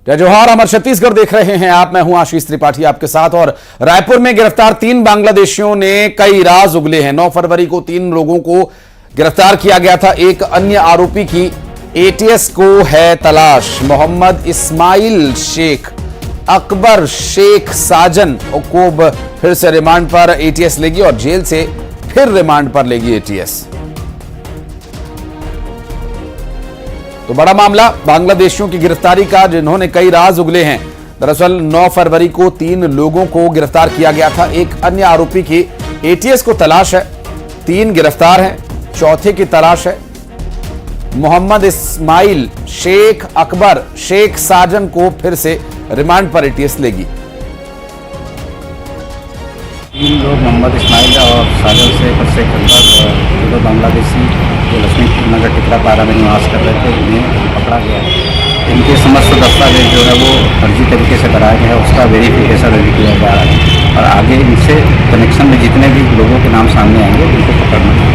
जय जोहार, अमर छत्तीसगढ़ देख रहे हैं आप। मैं हूं आशीष त्रिपाठी आपके साथ। और रायपुर में गिरफ्तार 3 बांग्लादेशियों ने कई राज उगले हैं। 9 फरवरी को 3 लोगों को गिरफ्तार किया गया था। एक अन्य आरोपी की एटीएस को है तलाश। मोहम्मद इस्माइल शेख, अकबर शेख साजन को फिर से रिमांड पर एटीएस लेगी और जेल से फिर रिमांड पर लेगी एटीएस। तो बड़ा मामला बांग्लादेशियों की गिरफ्तारी का, जिन्होंने कई राज उगले हैं। दरअसल 9 फरवरी को 3 लोगों को गिरफ्तार किया गया था। एक अन्य आरोपी की एटीएस को तलाश है। 3 गिरफ्तार हैं, चौथे की तलाश है। मोहम्मद इस्माइल शेख, अकबर शेख साजन को फिर से रिमांड पर एटीएस लेगी। 3 लोग मोहम्मद इस्माइल और साजन शेख और शेख अकबर, 2 बांग्लादेशी जो लक्ष्मीपुर नगर टिकरापारा में निवास कर रहे थे, इन्हें पकड़ा गया है। इनके समस्त दस्तावेज जो है वो फर्जी तरीके से कराया गया है, उसका वेरिफिकेशन अभी किया जा रहा है और आगे इनसे कनेक्शन में जितने भी लोगों के नाम सामने आएंगे उनको पकड़ना है।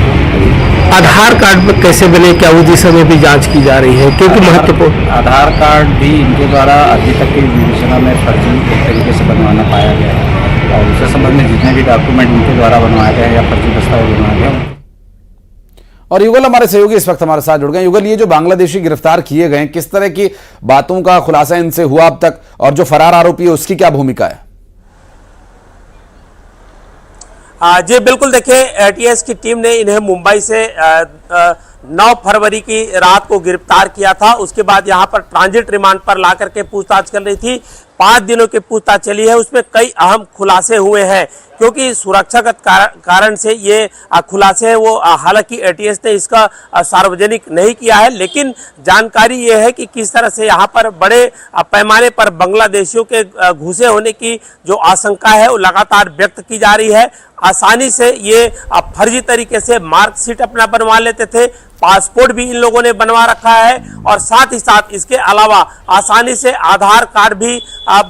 आधार कार्ड कैसे बने, क्या उस दिशा में भी जांच की जा रही है? क्योंकि महत्वपूर्ण आधार कार्ड भी इनके द्वारा अभी तक की विवेचना में फर्जी तरीके से बनवाना पाया गया है और उससे संबंध में जितने भी डॉक्यूमेंट इनके द्वारा बनवाए गए या फर्जी दस्तावेज बनवाए गए। और युगल हमारे सहयोगी इस वक्त हमारे साथ जुड़ गए। युगल, ये जो बांग्लादेशी गिरफ्तार किए गए, किस तरह की बातों का खुलासा इनसे हुआ अब तक, और जो फरार आरोपी है उसकी क्या भूमिका है? जी बिल्कुल, देखिए एटीएस की टीम ने इन्हें मुंबई से 9 फरवरी की रात को गिरफ्तार किया था। उसके बाद यहां पर ट्रांजिट रिमांड पर ला करके पूछताछ कर रही थी। 5 दिनों की पूछताछ चली है, उसमें कई अहम खुलासे हुए हैं। क्योंकि सुरक्षागत कारण से ये खुलासे हैं वो, हालांकि एटीएस ने इसका सार्वजनिक नहीं किया है, लेकिन जानकारी ये है कि किस तरह से यहाँ पर बड़े पैमाने पर बांग्लादेशियों के घुसे होने की जो आशंका है वो लगातार व्यक्त की जा रही है। आसानी से ये फर्जी तरीके से मार्कशीट अपना बनवा लेते थे, पासपोर्ट भी इन लोगों ने बनवा रखा है और साथ ही साथ इसके अलावा आसानी से आधार कार्ड भी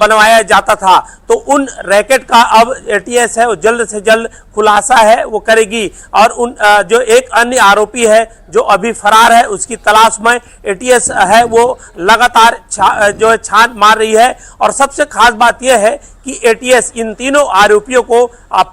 बनवाया जाता था। तो उन रैकेट का अब एटीएस है वो जल्द से जल्द खुलासा है वो करेगी और उन जो एक अन्य आरोपी है जो अभी फरार है उसकी तलाश में एटीएस है वो लगातार जो छान मार रही है। और सबसे खास बात यह है कि एटीएस इन तीनों आरोपियों को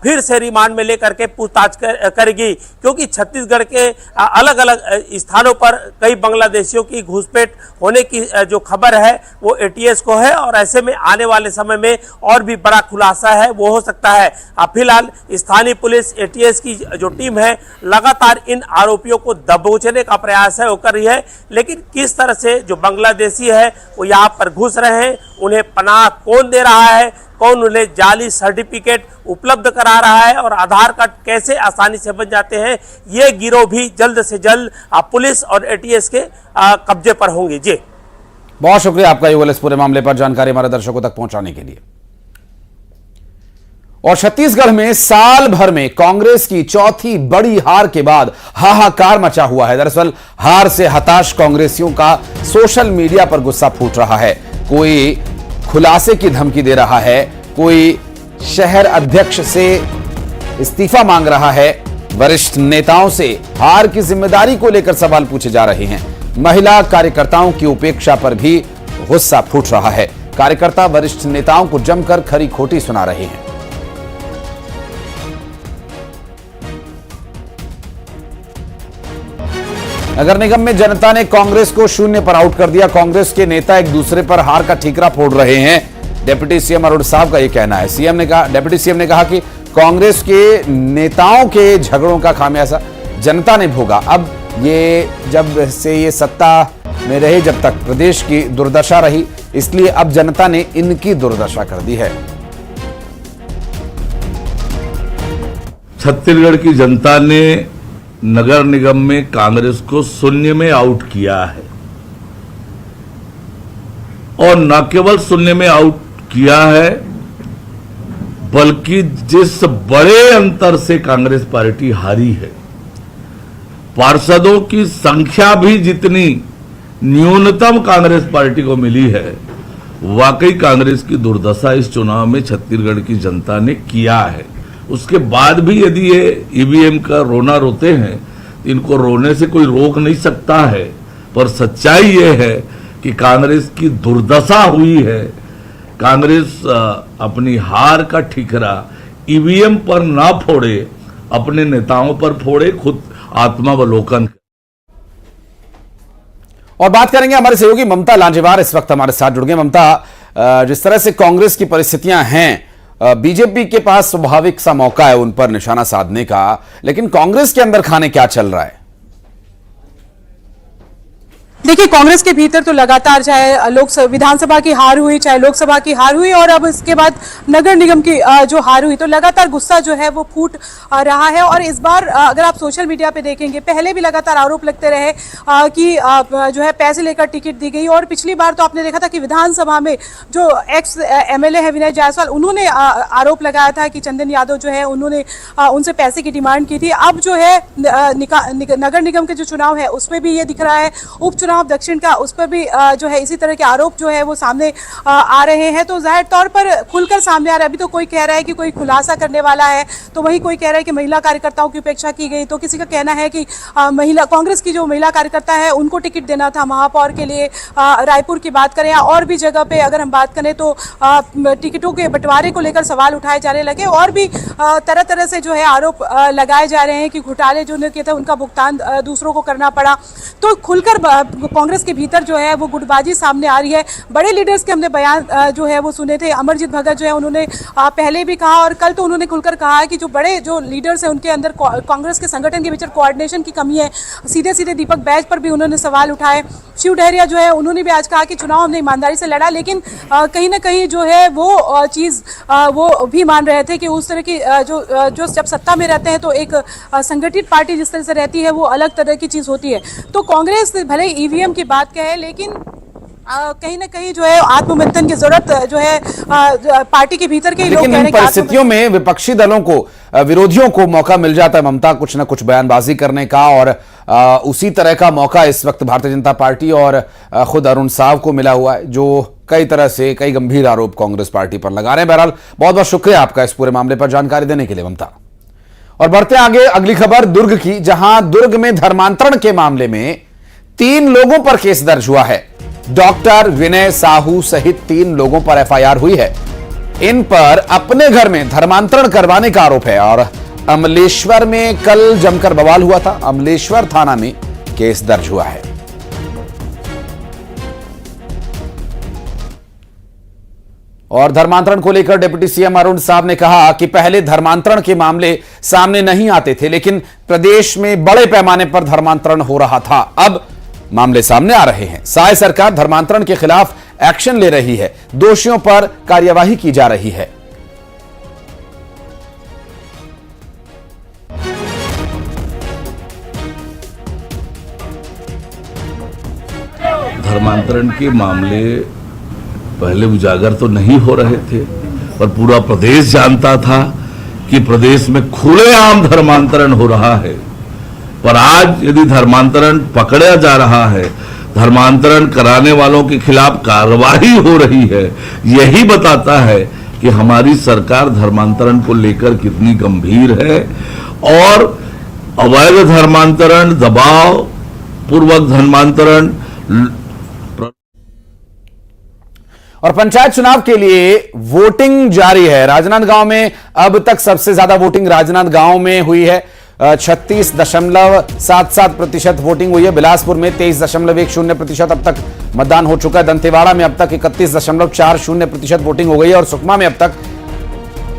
फिर से रिमांड में लेकर के पूछताछ करेगी, क्योंकि छत्तीसगढ़ के अलग अलग स्थानों पर कई बांग्लादेशियों की घुसपैठ होने की जो खबर है वो एटीएस को है और ऐसे में आने वाले समय में और भी बड़ा खुलासा है वो हो सकता है। फिलहाल स्थानीय पुलिस, एटीएस की जो टीम है लगातार इन आरोपियों को दबोचने का प्रयास है वो कर रही है, लेकिन किस तरह से जो बांग्लादेशी है वो यहाँ पर घुस रहे हैं, उन्हें पनाह कौन दे रहा है, कौन उन्हें जाली सर्टिफिकेट उपलब्ध करा रहा है और आधार कार्ड कैसे आसानी से बन जाते हैं, ये गिरोह भी जल्द से जल्द पुलिस और एटीएस के कब्जे पर होंगे। जी बहुत शुक्रिया आपका युगल, इस पूरे मामले पर जानकारी हमारे दर्शकों तक पहुंचाने के लिए। और छत्तीसगढ़ में साल भर में कांग्रेस की चौथी बड़ी हार के बाद हाहाकार मचा हुआ है। दरअसल हार से हताश कांग्रेसियों का सोशल मीडिया पर गुस्सा फूट रहा है। कोई खुलासे की धमकी दे रहा है, कोई शहर अध्यक्ष से इस्तीफा मांग रहा है। वरिष्ठ नेताओं से हार की जिम्मेदारी को लेकर सवाल पूछे जा रहे हैं। महिला कार्यकर्ताओं की उपेक्षा पर भी गुस्सा फूट रहा है। कार्यकर्ता वरिष्ठ नेताओं को जमकर खरी खोटी सुना रहे हैं। नगर निगम में जनता ने कांग्रेस को 0 पर आउट कर दिया। कांग्रेस के नेता एक दूसरे पर हार का ठीकरा फोड़ रहे हैं। डिप्टी सीएम अरुण साहब का यह कहना है। डिप्टी सीएम ने कहा कि कांग्रेस के नेताओं के झगड़ों का खामियाजा जनता ने भोगा। अब ये जब से ये सत्ता में रहे, जब तक प्रदेश की दुर्दशा रही, इसलिए अब जनता ने इनकी दुर्दशा कर दी है। छत्तीसगढ़ की जनता ने नगर निगम में कांग्रेस को 0 में आउट किया है और न केवल 0 में आउट किया है, बल्कि जिस बड़े अंतर से कांग्रेस पार्टी हारी है, पार्षदों की संख्या भी जितनी न्यूनतम कांग्रेस पार्टी को मिली है, वाकई कांग्रेस की दुर्दशा इस चुनाव में छत्तीसगढ़ की जनता ने किया है। उसके बाद भी यदि ये ईवीएम का रोना रोते हैं, इनको रोने से कोई रोक नहीं सकता है। पर सच्चाई ये है कि कांग्रेस की दुर्दशा हुई है। कांग्रेस अपनी हार का ठिकरा ईवीएम पर ना फोड़े, अपने नेताओं पर फोड़े, खुद आत्मावलोकन। और बात करेंगे हमारे सहयोगी ममता लांजेवार इस वक्त हमारे साथ जुड़ गए। ममता, जिस तरह से कांग्रेस की परिस्थितियां हैं, बीजेपी के पास स्वाभाविक सा मौका है उन पर निशाना साधने का, लेकिन कांग्रेस के अंदर खाने क्या चल रहा है? देखिए, कांग्रेस के भीतर तो लगातार चाहे विधानसभा की हार हुई, चाहे लोकसभा की हार हुई और अब इसके बाद नगर निगम की जो हार हुई, तो लगातार गुस्सा जो है वो फूट रहा है। और इस बार अगर आप सोशल मीडिया पे देखेंगे, पहले भी लगातार आरोप लगते रहे कि जो है पैसे लेकर टिकट दी गई। और पिछली बार तो आपने देखा था कि विधानसभा में जो एक्स एमएलए है विनय जायसवाल, उन्होंने आरोप लगाया था कि चंदन यादव जो है उन्होंने उनसे पैसे की डिमांड की थी। अब जो है नगर निगम के जो चुनाव है उसमें भी ये दिख रहा है, उपचुनाव दक्षिण का, उस पर भी जो है इसी तरह के आरोप जो है वो सामने आ रहे हैं। तो जाहिर तौर पर खुलकर सामने आ रहा है। अभी तो कोई कह रहा है कि कोई खुलासा करने वाला है, तो वही कोई कह रहा है कि महिला कार्यकर्ताओं की उपेक्षा की गई, तो किसी का कहना है कि महिला कांग्रेस की जो महिला कार्यकर्ता है उनको टिकट देना था महापौर के लिए। रायपुर की बात करें या और भी जगह पे अगर हम बात करें तो टिकटों के बंटवारे को लेकर सवाल उठाए जाने लगे और भी तरह तरह से जो है आरोप लगाए जा रहे हैं कि घोटाले जो किए थे उनका भुगतान दूसरों को करना पड़ा। तो खुलकर कांग्रेस के भीतर जो है वो गुटबाजी सामने आ रही है। बड़े लीडर्स के हमने बयान जो है वो सुने थे। अमरजीत भगत जो है उन्होंने पहले भी कहा और कल तो उन्होंने खुलकर कहा है कि जो बड़े जो लीडर्स हैं उनके अंदर कांग्रेस के संगठन के भीतर कोऑर्डिनेशन की कमी है। सीधे सीधे दीपक बैज पर भी उन्होंने सवाल उठाए। शिव डहरिया जो है उन्होंने भी आज कहा कि चुनाव हमने ईमानदारी से लड़ा, लेकिन कहीं ना कहीं जो है वो चीज़ वो भी मान रहे थे कि उस तरह की जो जब सत्ता में रहते हैं तो एक संगठित पार्टी जिस तरह से रहती है वो अलग तरह की चीज़ होती है। तो कांग्रेस भले ईवीएम की बात कहे, लेकिन कहीं ना कहीं जो है आत्ममंथन की जरूरत जो है पार्टी के भीतर के लोग कह रहे हैं। लेकिन परिस्थितियों में विपक्षी दलों को, विरोधियों को मौका मिल जाता है ममता कुछ ना कुछ बयानबाजी करने का, और उसी तरह का मौका इस वक्त भारतीय जनता पार्टी और खुद अरुण साव को मिला हुआ है, जो कई तरह से कई गंभीर आरोप कांग्रेस पार्टी पर लगा रहे हैं। बहरहाल बहुत बहुत शुक्रिया आपका इस पूरे मामले पर जानकारी देने के लिए ममता। और बढ़ते आगे अगली खबर दुर्ग की, जहां दुर्ग में धर्मांतरण के मामले में 3 लोगों पर केस दर्ज हुआ है। डॉक्टर विनय साहू सहित 3 लोगों पर एफआईआर हुई है। इन पर अपने घर में धर्मांतरण करवाने का आरोप है और अमलेश्वर में कल जमकर बवाल हुआ था। अमलेश्वर थाना में केस दर्ज हुआ है। और धर्मांतरण को लेकर डिप्टी सीएम अरुण साहब ने कहा कि पहले धर्मांतरण के मामले सामने नहीं आते थे, लेकिन प्रदेश में बड़े पैमाने पर धर्मांतरण हो रहा था। अब मामले सामने आ रहे हैं। साय सरकार धर्मांतरण के खिलाफ एक्शन ले रही है, दोषियों पर कार्यवाही की जा रही है। धर्मांतरण के मामले पहले उजागर तो नहीं हो रहे थे, पर पूरा प्रदेश जानता था कि प्रदेश में खुलेआम धर्मांतरण हो रहा है। पर आज यदि धर्मांतरण पकड़ा जा रहा है, धर्मांतरण कराने वालों के खिलाफ कार्रवाई हो रही है, यही बताता है कि हमारी सरकार धर्मांतरण को लेकर कितनी गंभीर है। और अवैध धर्मांतरण, दबाव पूर्वक धर्मांतरण और पंचायत चुनाव के लिए वोटिंग जारी है। राजनांदगांव में अब तक सबसे ज्यादा वोटिंग राजनांदगांव में हुई है। 36.77% वोटिंग हुई है। बिलासपुर में 23.10% अब तक मतदान हो चुका है। दंतेवाड़ा में अब तक 31.40% वोटिंग हो गई है और सुकमा में अब तक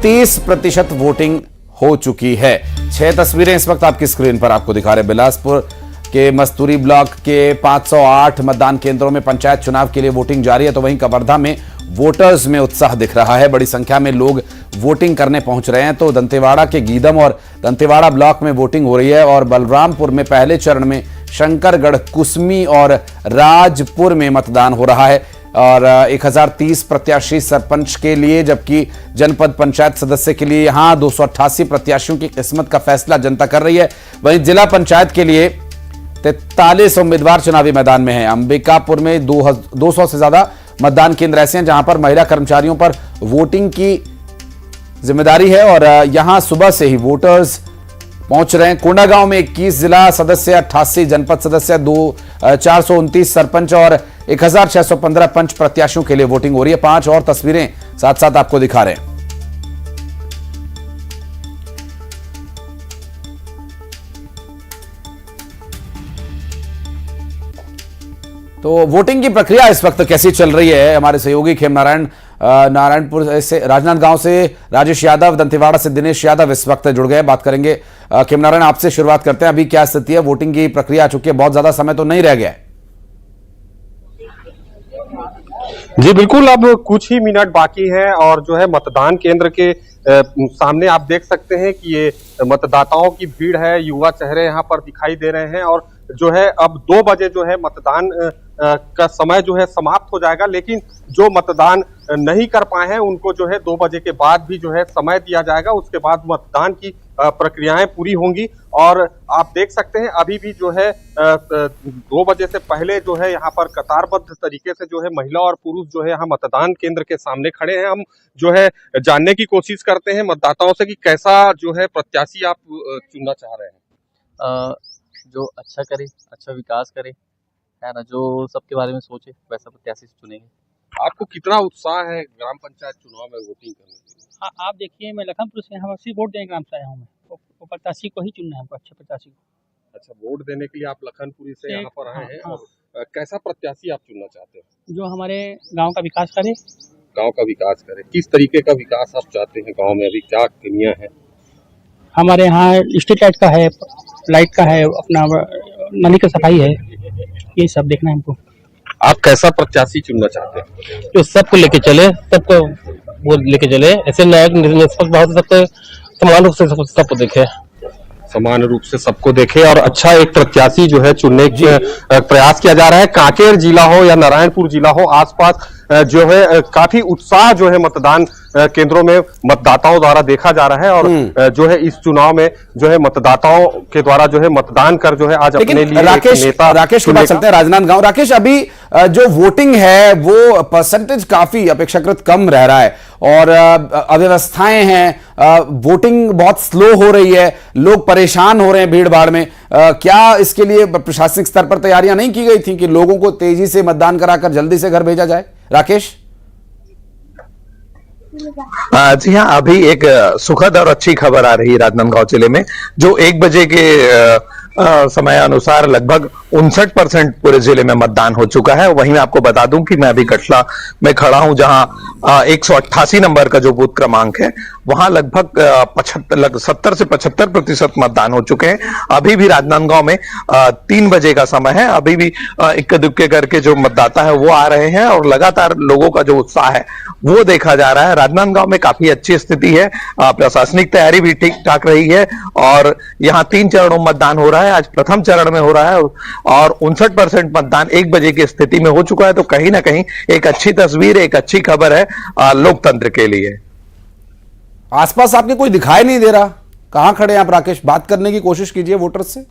30% वोटिंग हो चुकी है। 6 तस्वीरें इस वक्त आपकी स्क्रीन पर आपको दिखा रहे हैं। बिलासपुर के मस्तूरी ब्लॉक के 508 मतदान केंद्रों में पंचायत चुनाव के लिए वोटिंग जारी है, तो वहीं कवर्धा में वोटर्स में उत्साह दिख रहा है। बड़ी संख्या में लोग वोटिंग करने पहुंच रहे हैं। तो दंतेवाड़ा के गीदम और दंतेवाड़ा ब्लॉक में वोटिंग हो रही है और बलरामपुर में पहले चरण में शंकरगढ़, कुसमी और राजपुर में मतदान हो रहा है। और 1030 प्रत्याशी सरपंच के लिए, जबकि जनपद पंचायत सदस्य के लिए यहां 288 प्रत्याशियों की किस्मत का फैसला जनता कर रही है। वहीं जिला पंचायत के लिए 43 उम्मीदवार चुनावी मैदान में हैं। अंबिकापुर में 200 से ज्यादा मतदान केंद्र ऐसे हैं जहां पर महिला कर्मचारियों पर वोटिंग की जिम्मेदारी है और यहां सुबह से ही वोटर्स पहुंच रहे हैं। कोंडागांव में 21 जिला सदस्य, 88 जनपद सदस्य, 429 सरपंच और 1615 पंच प्रत्याशियों के लिए वोटिंग हो रही है। 5 और तस्वीरें साथ साथ आपको दिखा रहे हैं। तो वोटिंग की प्रक्रिया इस वक्त कैसी चल रही है, हमारे सहयोगी खेम नारायण नारायणपुर से, राजनांदगांव से राजेश यादव, दंतेवाड़ा से दिनेश यादव इस वक्त जुड़ गए। बात करेंगे। खेम नारायण, आपसे शुरुआत करते हैं। अभी क्या स्थिति है? वोटिंग की प्रक्रिया आ चुकी है, बहुत ज्यादा समय तो नहीं रह गया है। जी बिल्कुल, अब कुछ ही मिनट बाकी है और जो है मतदान केंद्र के सामने आप देख सकते हैं कि ये मतदाताओं की भीड़ है, युवा चेहरे यहाँ पर दिखाई दे रहे हैं और जो है अब 2 बजे जो है मतदान का समय जो है समाप्त हो जाएगा। लेकिन जो मतदान नहीं कर पाए हैं उनको जो है 2 बजे के बाद भी जो है समय दिया जाएगा। उसके बाद मतदान की प्रक्रियाएं पूरी होंगी और आप देख सकते हैं अभी भी जो है 2 बजे से पहले जो है यहाँ पर कतारबद्ध तरीके से जो है महिला और पुरुष जो है यहाँ मतदान केंद्र के सामने खड़े हैं। हम जो है जानने की कोशिश करते हैं मतदाताओं से कि कैसा जो है प्रत्याशी आप चुनना चाह रहे हैं। जो अच्छा करे, अच्छा विकास करे, है ना, जो सबके बारे में सोचे वैसा प्रत्याशी चुनेंगे। आपको कितना उत्साह है ग्राम पंचायत चुनाव में वोटिंग करने के लिए? आप देखिए, मैं लखनपुर से हम सिर्फ वोट देने ग्राम से आया हूँ। मैं वो प्रत्याशी को ही चुनना है, हमको अच्छे प्रत्याशी को। अच्छा, वोट देने के लिए आप लखनपुरी से यहाँ पर आए हैं। हाँ। और कैसा प्रत्याशी आप चुनना चाहते हैं? जो हमारे गांव का विकास करे। गांव का विकास करे, किस तरीके का विकास आप चाहते हैं? गांव में अभी क्या कमियां हैं? हमारे यहाँ स्ट्रीट लाइट का है, लाइट का है, अपना नाली का सफाई है, ये सब देखना है हमको। आप कैसा प्रत्याशी चुनना चाहते हैं? जो सबको लेके चले, सबको वो लेके चले, ऐसे न्यायिक निष्पक्ष भाव से सबको समान रूप से सबको देखे, समान रूप से सबको देखे और अच्छा एक प्रत्याशी जो है चुनने की प्रयास किया जा रहा है। कांकेर जिला हो या नारायणपुर जिला हो, आसपास जो है काफी उत्साह जो है मतदान केंद्रों में मतदाताओं द्वारा देखा जा रहा है और जो है इस चुनाव में जो है मतदाताओं के द्वारा जो है मतदान कर जो है आज अपने लिए राकेश के पास चलते हैं। राजनांदगांव, राकेश, अभी जो वोटिंग है वो परसेंटेज काफी अपेक्षाकृत कम रह रहा है और अव्यवस्थाएं हैं, वोटिंग बहुत स्लो हो रही है, लोग परेशान हो रहे हैं भीड़ भाड़ में। क्या इसके लिए प्रशासनिक स्तर पर तैयारियां नहीं की गई थी कि लोगों को तेजी से मतदान कराकर जल्दी से घर भेजा जाए? राकेश जी हाँ, अभी एक सुखद और अच्छी खबर आ रही है राजनांदगांव जिले में, जो 1 बजे के समय अनुसार लगभग 59% पूरे जिले में मतदान हो चुका है। वहीं मैं आपको बता दूं कि मैं अभी कटला में खड़ा हूं, जहां 188 नंबर का जो बूथ क्रमांक है वहां लगभग 70 से 75% मतदान हो चुके हैं। अभी भी राजनांदगांव में 3 बजे का समय है, अभी भी इक्के दुक्के करके जो मतदाता है वो आ रहे हैं और लगातार लोगों का जो उत्साह है वो देखा जा रहा है। राजनांदगांव में काफी अच्छी स्थिति है, प्रशासनिक तैयारी भी ठीक ठाक रही है और यहाँ 3 चरणों में मतदान हो रहा है। आज प्रथम चरण में हो रहा है और 59% मतदान 1 बजे की स्थिति में हो चुका है। तो कहीं ना कहीं एक अच्छी तस्वीर, एक अच्छी खबर है लोकतंत्र के लिए। आसपास आपके कोई दिखाई नहीं दे रहा, कहां खड़े हैं आप राकेश? बात करने की कोशिश कीजिए वोटर्स से।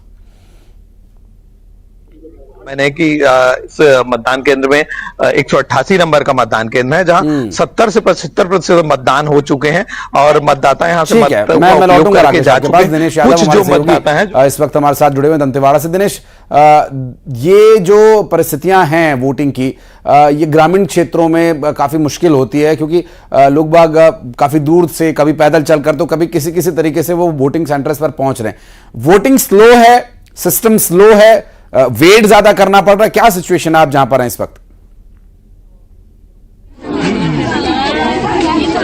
मैंने कि इस मतदान केंद्र में 188 नंबर का मतदान केंद्र है, जहां 70 से 75% मतदान हो चुके हैं और मतदाता यहां से मैं लौटूंगा राकेश आपके पास। दिनेश यादव हमारे मतदाता हैं इस वक्त हमारे साथ जुड़े हुए दंतेवाड़ा से। दिनेश, ये जो परिस्थितियां हैं वोटिंग की, ये ग्रामीण क्षेत्रों में काफी मुश्किल होती है क्योंकि लोग बाग काफी दूर से, कभी पैदल चलकर तो कभी किसी तरीके से वो वोटिंग सेंटर्स पर पहुंच रहे हैं। वोटिंग स्लो है, सिस्टम स्लो है, वेट ज्यादा करना पड़ रहा है, क्या सिचुएशन है आप जहां पर हैं इस वक्त?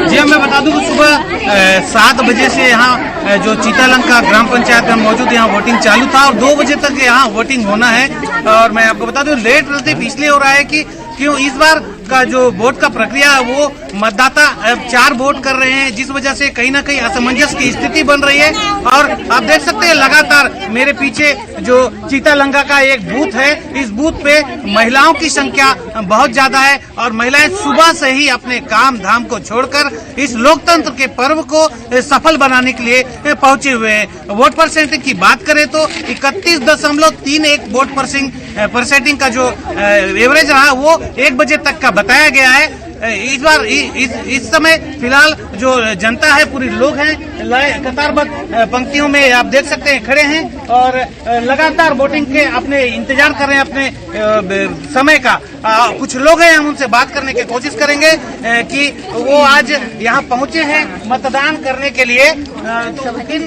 जी मैं बता दूं कि सुबह 7 बजे से यहाँ जो चीतालंका ग्राम पंचायत में मौजूद यहाँ वोटिंग चालू था और 2 बजे तक यहाँ वोटिंग होना है। और मैं आपको बता दूं लेट रहते इसलिए हो रहा है कि क्यों इस बार का जो वोट का प्रक्रिया है वो मतदाता 4 वोट कर रहे हैं, जिस वजह से कहीं ना कहीं असमंजस की स्थिति बन रही है। और आप देख सकते हैं लगातार मेरे पीछे जो चीतालंका का एक बूथ है, इस बूथ पे महिलाओं की संख्या बहुत ज्यादा है और महिलाएं सुबह से ही अपने काम धाम को छोड़कर इस लोकतंत्र के पर्व को सफल बनाने के लिए पहुंचे हुए हैं। वोट परसेंटेज की बात करें तो 31.31 वोट परसेंटिंग का जो एवरेज रहा वो 1 बजे तक का बताया गया है। इस बार इस समय फिलहाल जो जनता है पूरी लोग हैं कतारबद्ध पंक्तियों में आप देख सकते हैं खड़े हैं और लगातार वोटिंग के अपने इंतजार कर रहे हैं अपने समय का। कुछ लोग हैं, हम उनसे बात करने की कोशिश करेंगे कि वो आज यहाँ पहुंचे हैं मतदान करने के लिए, तो किन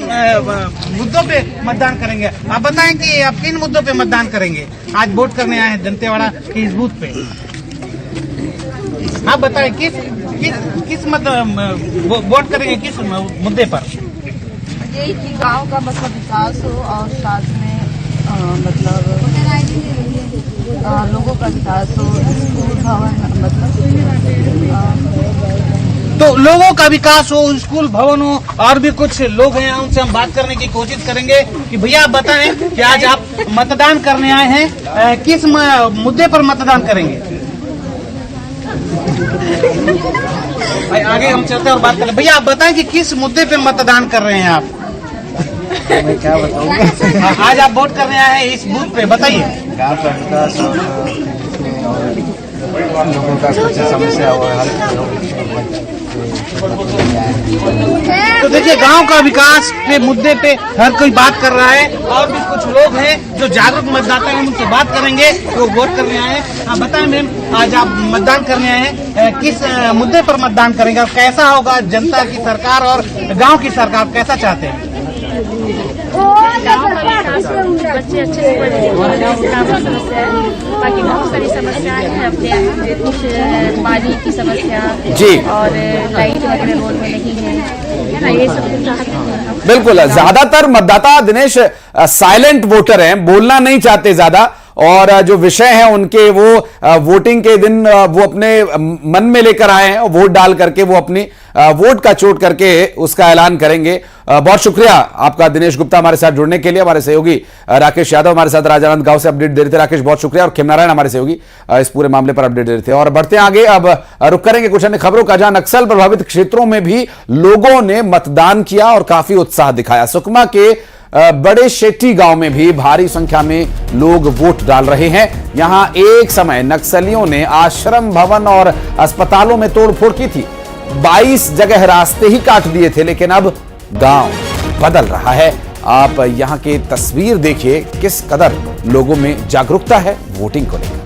मुद्दों पे मतदान करेंगे। आप बताएं कि आप किन मुद्दों पे मतदान करेंगे। आज वोट करने आए हैं दंतेवाड़ा के इस बूथ पे, आप बताएं किस वोट करेंगे, किस मुद्दे पर। यही कि गांव का मतलब विकास हो और साथ में मतलब लोगों का विकास हो, स्कूल भवन मतलब तो लोगों का विकास हो, स्कूल भवन हो। और भी कुछ लोग हैं, उनसे हम बात करने की कोशिश करेंगे कि भैया आप बताएं कि आज आप मतदान करने आए हैं, किस मुद्दे पर मतदान करेंगे। आगे हम चलते हैं और बात करें। भैया आप बताएं कि किस मुद्दे पे मतदान कर रहे हैं आप। मैं क्या बताऊँ। आज आप वोट करने आए हैं इस बूथ पे, बताइए। गाँव का विकास और लोगों का कुछ समस्या हो तो देखिए गांव का विकास के मुद्दे पे हर कोई बात कर रहा है और भी कुछ लोग हैं जो जागरूक मतदाता हैं, उनसे बात करेंगे वो वोट करने आए हैं। आप बताएं मैम, आज आप मतदान करने आए हैं, किस मुद्दे पर मतदान करेंगे और कैसा होगा जनता की सरकार और गांव की सरकार, कैसा चाहते हैं। बच्चे अच्छे से पढ़े समस्या है, बाकी बहुत सारी समस्याएं हैं अपने यहाँ, कुछ पानी की समस्या जी और लाइट वगैरह रोड में नहीं है ना, ये सब चाहते हैं। बिल्कुल, ज्यादातर मतदाता दिनेश साइलेंट वोटर हैं, बोलना नहीं चाहते ज्यादा, और जो विषय है उनके वो वोटिंग के दिन वो अपने मन में लेकर आए हैं और वोट डाल करके वो अपनी वोट का चोट करके उसका ऐलान करेंगे। बहुत शुक्रिया आपका दिनेश गुप्ता हमारे साथ जुड़ने के लिए। हमारे सहयोगी राकेश यादव हमारे साथ राजानंद गांव से अपडेट दे रहे थे। राकेश बहुत शुक्रिया। और खेमनारायण हमारे सहयोगी इस पूरे मामले पर अपडेट दे रहे थे। और बढ़ते आगे, अब रुक करेंगे कुछ अन्य खबरों का, जहां नक्सल प्रभावित क्षेत्रों में भी लोगों ने मतदान किया और काफी उत्साह दिखाया। सुकमा के बड़े शेट्टी गांव में भी भारी संख्या में लोग वोट डाल रहे हैं। यहां एक समय नक्सलियों ने आश्रम भवन और अस्पतालों में तोड़फोड़ की थी। 22 जगह रास्ते ही काट दिए थे, लेकिन अब गांव बदल रहा है। आप यहां की तस्वीर देखिए, किस कदर लोगों में जागरूकता है वोटिंग को लेकर।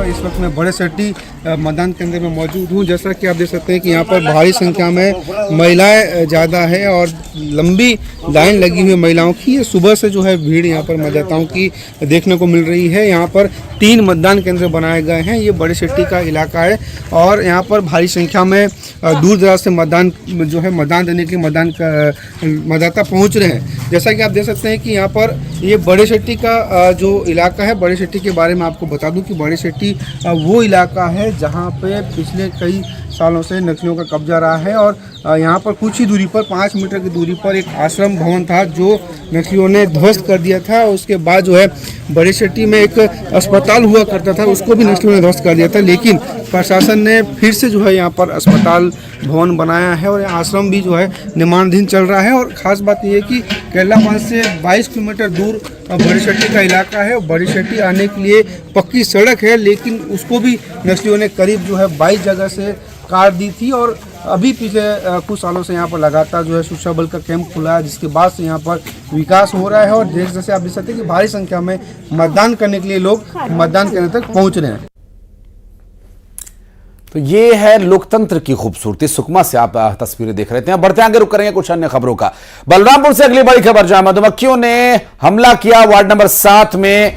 इस वक्त मैं बड़े शेट्टी मतदान केंद्र में मौजूद हूं। जैसा कि आप देख सकते हैं कि यहाँ पर भारी संख्या में महिलाएं ज़्यादा है और लंबी लाइन लगी हुई महिलाओं की। ये सुबह से जो है भीड़ यहाँ पर मतदाताओं की देखने को मिल रही है। यहाँ पर 3 मतदान केंद्र बनाए गए हैं। ये बड़े शेट्टी का इलाका है और यहाँ पर भारी संख्या में दूर दराज से मतदान देने के मतदाता पहुँच रहे हैं। जैसा कि आप देख सकते हैं कि यहाँ पर ये बड़े शेट्टी का जो इलाका है, बड़े शेट्टी के बारे में आपको बता दूं कि बड़े शेट्टी वो इलाका है जहाँ पे पिछले कई सालों से नक्सलियों का कब्जा रहा है। और यहाँ पर कुछ ही दूरी पर 5 मीटर की दूरी पर एक आश्रम भवन था जो नक्सलियों ने ध्वस्त कर दिया था। उसके बाद जो है बड़े शेट्टी में एक अस्पताल हुआ करता था, उसको भी नक्सलियों ने ध्वस्त कर दिया था। लेकिन प्रशासन ने फिर से जो है यहाँ पर अस्पताल भवन बनाया है और आश्रम भी जो है निर्माणाधीन चल रहा है। और ख़ास बात यह है कि केरलापांच से 22 किलोमीटर दूर बड़ी शेट्टी का इलाका है। बड़ी शेट्टी आने के लिए पक्की सड़क है, लेकिन उसको भी नक्सलियों ने करीब जो है 22 जगह से काट दी थी। और अभी पिछले कुछ सालों से यहाँ पर लगातार जो है सुरक्षा बल का कैंप खुला है, जिसके बाद से यहाँ पर विकास हो रहा है। और जैसे आप देख सकते हैं कि भारी संख्या में मतदान करने के लिए लोग मतदान केंद्र तक पहुँच रहे हैं। तो ये है लोकतंत्र की खूबसूरती। सुकमा से आप तस्वीरें देख रहे थे। बढ़ते आगे रुक करेंगे कुछ अन्य खबरों का। बलरामपुर से अगली बड़ी खबर, जहां मधुमक्खियों ने हमला किया। वार्ड नंबर 7 में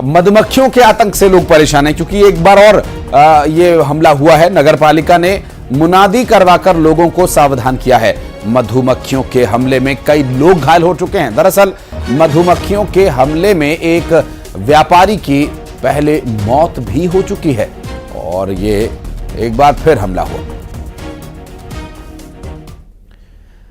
मधुमक्खियों के आतंक से लोग परेशान हैं, क्योंकि एक बार और ये हमला हुआ है। नगर पालिका ने मुनादी करवाकर लोगों को सावधान किया है। मधुमक्खियों के हमले में कई लोग घायल हो चुके हैं। दरअसल मधुमक्खियों के हमले में एक व्यापारी की पहले मौत भी हो चुकी है और ये एक बार फिर हमला हुआ।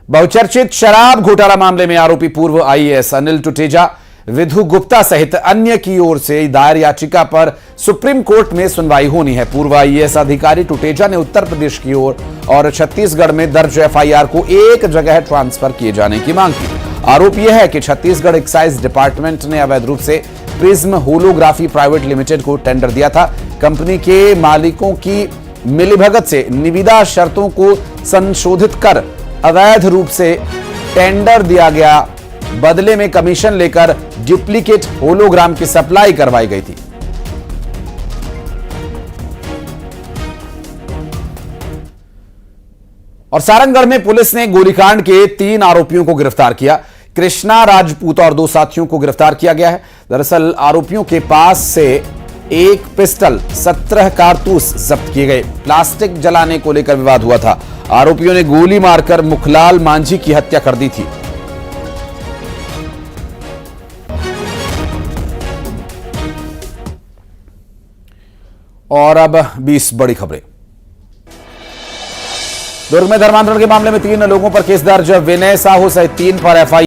बहुचर्चित शराब घोटाला मामले में आरोपी पूर्व आईएएस अनिल टुटेजा, विधु गुप्ता सहित अन्य की ओर से दायर याचिका पर सुप्रीम कोर्ट में सुनवाई होनी है। पूर्व आईएएस अधिकारी टुटेजा ने उत्तर प्रदेश की ओर और छत्तीसगढ़ में दर्ज एफआईआर को एक जगह ट्रांसफर किए जाने की मांग की। आरोप यह है कि छत्तीसगढ़ एक्साइज डिपार्टमेंट ने अवैध रूप से प्रिज्म होलोग्राफी प्राइवेट लिमिटेड को टेंडर दिया था। कंपनी के मालिकों की मिलीभगत से निविदा शर्तों को संशोधित कर अवैध रूप से टेंडर दिया गया। बदले में कमीशन लेकर डुप्लीकेट होलोग्राम की सप्लाई करवाई गई थी। और सारंगगढ़ में पुलिस ने गोलीकांड के 3 आरोपियों को गिरफ्तार किया। कृष्णा राजपूत और 2 साथियों को गिरफ्तार किया गया है। दरअसल आरोपियों के पास से एक पिस्टल, 17 कारतूस जब्त किए गए। प्लास्टिक जलाने को लेकर विवाद हुआ था। आरोपियों ने गोली मारकर मुखलाल मांझी की हत्या कर दी थी। और अब 20 बड़ी खबरें। दुर्ग में धर्मांतरण के मामले में 3 लोगों पर केस दर्ज। विनय साहू सहित 3 पर एफआईआर।